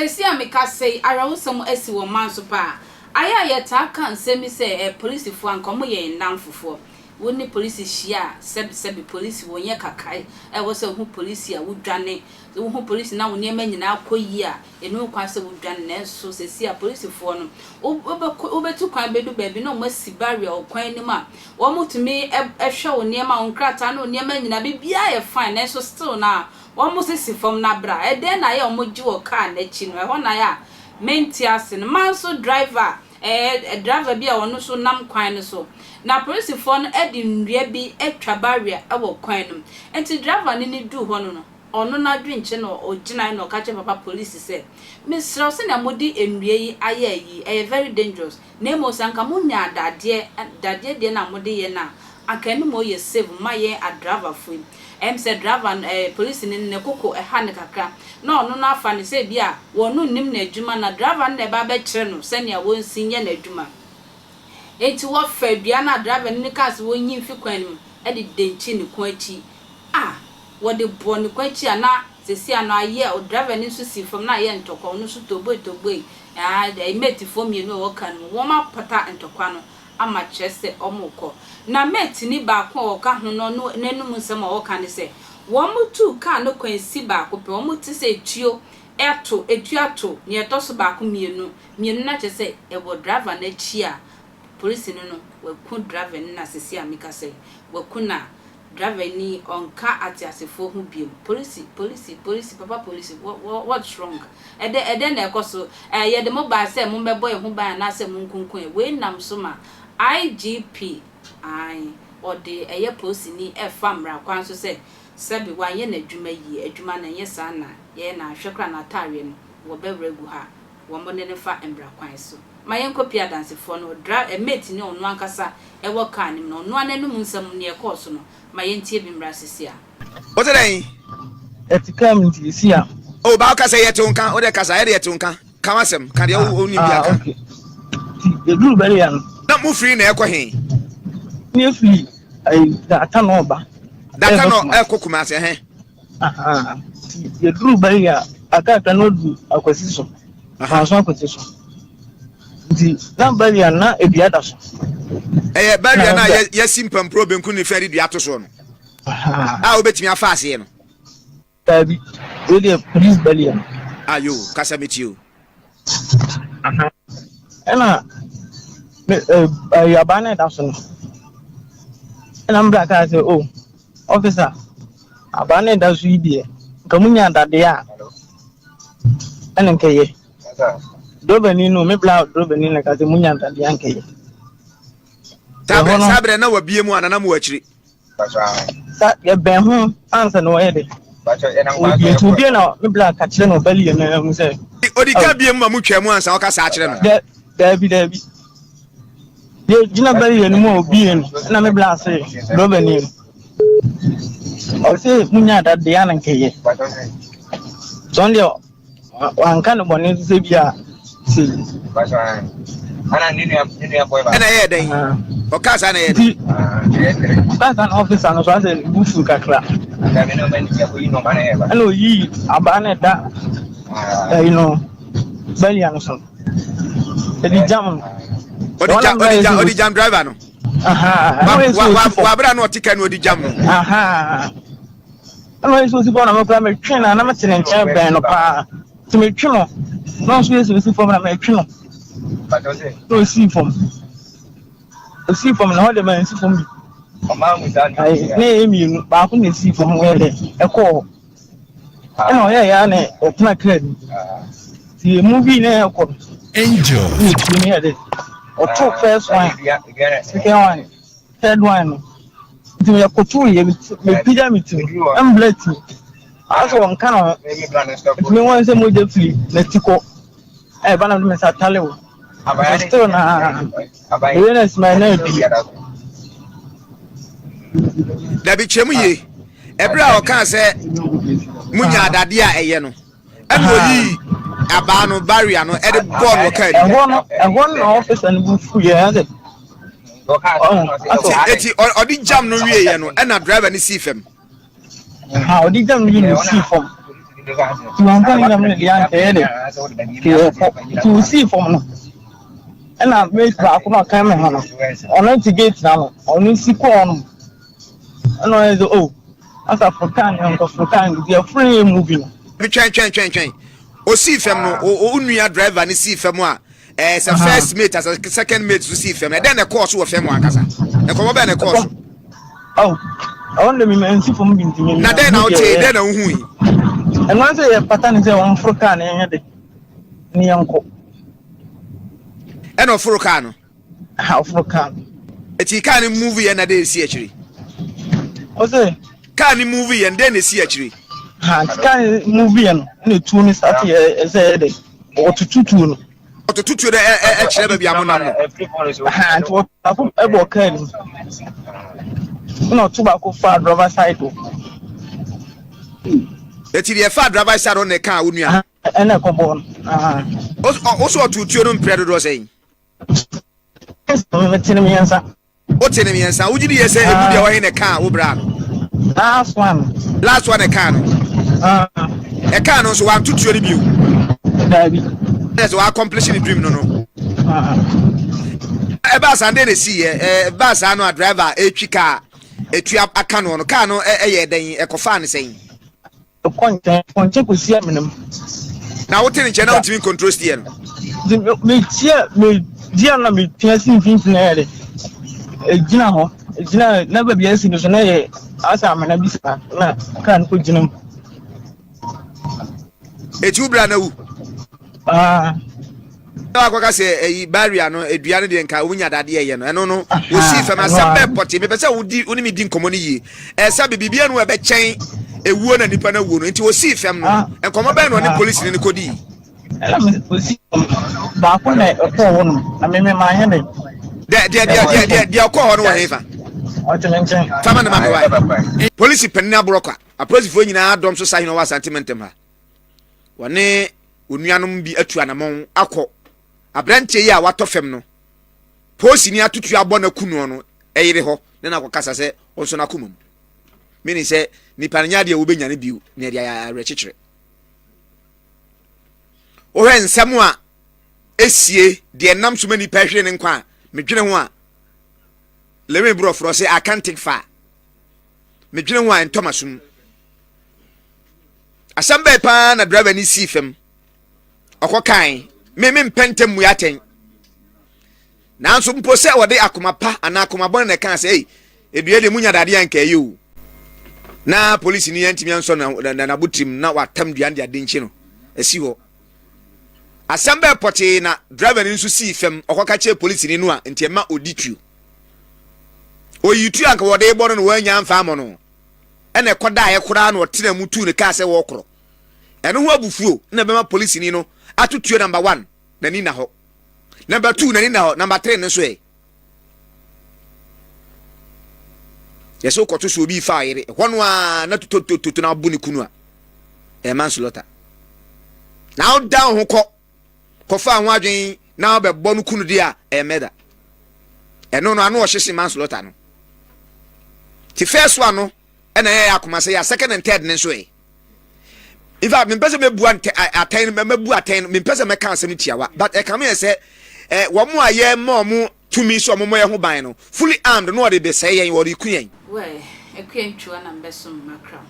Sesi ameka say arawusam asi wo Manso pa. Aya yeta kan semi say police fo ankomo ye namfofo. Woni police hia sebi police wonye kakai wo se hu police a wudwane hu police na woni ema nyina akoyi a enu kwa se wudwane na so sesi a police fo no obetu kwan bedu baabi na omasi barrier okwan ni ma wo mutumi ehwe woni ema onkrata na woni ema nyina bibia ye fine na so still na wo musisi fom na bra eden na ye omoji wo car na chi no ho na ya mentias no Manso driver driver bia wono so nam kwan no so na police phone edi nria bi etwa barrier ewo kwan no enti driver ni du ho no ono na dwinche no ogina no ka che papa police say misro se na modi enria yi aye very dangerous na mo sanka munya dade de na modi ye na akani mo ye save maye a driver fu say driver police ni ne koko ha ne kakra na ono na afa ne say bia wonu nim na adwuma na driver na ba be kire no se ne wonsi nye na adwuma enti wo fa dua na driver ni cars wonyi fi kwan mu e de denchi ni kwa chi wo de bo ni kwa chi ana sesi ana aye o driver ni so si fam na aye ntokwa no so tobo e mate fo mi no wo kan wo ma pata ntokwa no ama chese omukọ na mate ni ba kwa wo ka ho no nanum nsem wo kan se wo mutu ka no kwan si ba ko pe wo muti se tuo etuato ni etoso ba ko mienu na chese e bo driver na chi a police no we ku driver na sesi amika say we ku na driver ni onka atiasefo hu biem police papa police what's wrong ede na ekoso ye de mobile say mo bebo ye hu ban na say mo nkunkun we nam so ma IGP or the eye police ni e famra kwan so say sebi wan ye na adwuma na ye sa na ye na hwekra na tare no wo bebregu ha wo mo ne fa embra kwan so mayen kopia dance for no mate ni onu ankasa e wo kan ni no onu ananum nsam ne e course no mayen tie bi mra sisia o te den etikam ti sia o ba ka say yetunka o de ka say yetunka ka wasem ka de o ni bia ka the group barian na mu free na e ko hen ni free ai data no ba data no e ko kuma se hen the group barian aka no du akwasi so so akwasi so di na barian na eduada so barian na ya simpam problem ku ni feri duato so no obetimi afase no tabi we dey police barian ayo kasa metio ena yabane da so no ena mbra ka say oh officer abane da so idie kamunya dade a ena nkeye dobani no me bla dobani na ka say munya dade a nkeye sabre na wabie mu anana mu akiri sa ye ben ho ansa no ye de obi na me bla ka kire no bali na mu say odi ka bie mu ma mu twa mu ansa o ka sa kire no Dabi ye jina bali ye mu obi no na me bla say dobani o say munya dade a nkeye sonde wan kan boni se bia si ana nini ya boy ba ana ye den o ka sa na ye den ka san officer no so ase bufu kakra da me no ben ya ko ino bana ye ba ano yi abane da you know bali ano so edi jam odi jam driver no wa bra no tika no odi jam no ano so si bona mo kla me twen na me tene nche ben no pa ti me twen no so si form na me twen no si form na hode man si form mama mu dan na emi no ba ko ne si form we de e ko eno ye ya ne o tuna credit ti movie na e ko angel ni me de o to first one second one third one ti me ko to ye me pija mi ti emblet aso on kan me wan se mo je free na tiko e bana me sa talewo still na awareness my na bi da bi chemu ye ebra o kan se munya adade a eye no eno yi aba no barrier no e de board wo kan no office and bufu ye ade eti odi jam no wie ye no e na driver ni sifem odi jam no ni sifem one thing I'm really to see from no. And I make back on camera on to gate now, only see corn. And I oh, as a African, they are free moving. Train. O see fem no, o nua driver ni see fem a as a first mate as a second mate to see fem. Then the course of fem akasa. E ko be na course. Oh, I want me mention from me. Na then na o che then na hu yi. And once a pattern is on African and ni uncle. And of Furcano. How African. Eti can movie and a day see actually. What's it? Can movie and then see actually. Can movie and the tune start here as a day or to two tune. Or to two the actually baby amona. And what about Kelly? No tobacco far driver side. Eti the far driver side on the car unia. And a combon. Also to tune predator saying. What's the enemy answer? What's the enemy answer? Would you say you were in a car, Ubra? Last one a can. A can also want to tune you. That's why accomplishing the dream, no. A bus and then a see a bus, I know a driver, a chica, a trap, a cano, a cofan saying. The point to see a minimum. Now, what in general to control the end? Me, dear, me, piercing things in the Gina, never be as in the as I'm an abyss. Can't put them. A two brand. I say a barrier, no, a Diana and Kawunya that year, and no, we see from a sub potty, but I would only be in community. As Sabi Bibian were chain a woman and Nipana woman into a sea family and come about on the police in the Cody. Back when I mean, my hand. They are called whatever. Police penna broker. A police for you now, don't society no sentimental. One day, Unyanum be a tuanamon, ako. A branch ya what of him no. Post near to your bonnet kuno, ho. Then I will say, also Nakumum. Meaning say, Nipanadia will be any view near the rechitre. Or when someone, SCA, the num so many passion and qua, Mijina. Let me bro for say I can't take far. Mijina and Thomasum. A sambe pan a driver ni see fem. Oko kai, me pentem we aten. Na so mpo se wode akoma pa ana akoma bon na kan say, edua de munya dade anka you. Na police ni antimi anso na butim na watam dua de ade nchi no. Esi ho. Asambe pote na driver ni nso see fem, oko ka che police ni no a ntema oditu. O yitu anka wode e bono no wanya amfa amo no. Ene koda ye kura na otena mutu ne ka se wo kro. Eno ho abufuo na bema police ni no atutuo number 1 na ni na ho. Number 2 na ni na ho, number 3 ne so e. Yeso ko to so bi fa yire. Hono a na to na bu ni kunu a. E manslaughter. Now down ho ko fa ho adwen na be bo no kunu dia e meda. Eno no anu o hyese manslaughter no. Ti first one no and I akoma say ya second and third ne so e. In fact, me pese me bu attain me bu attain me pese me kan asem tiawa but e come here say wo mo aye mo mo tumi so mo ye ho ban no fully armed no dey be say yen wo dey kuyen we e kwen twa na mbeso makra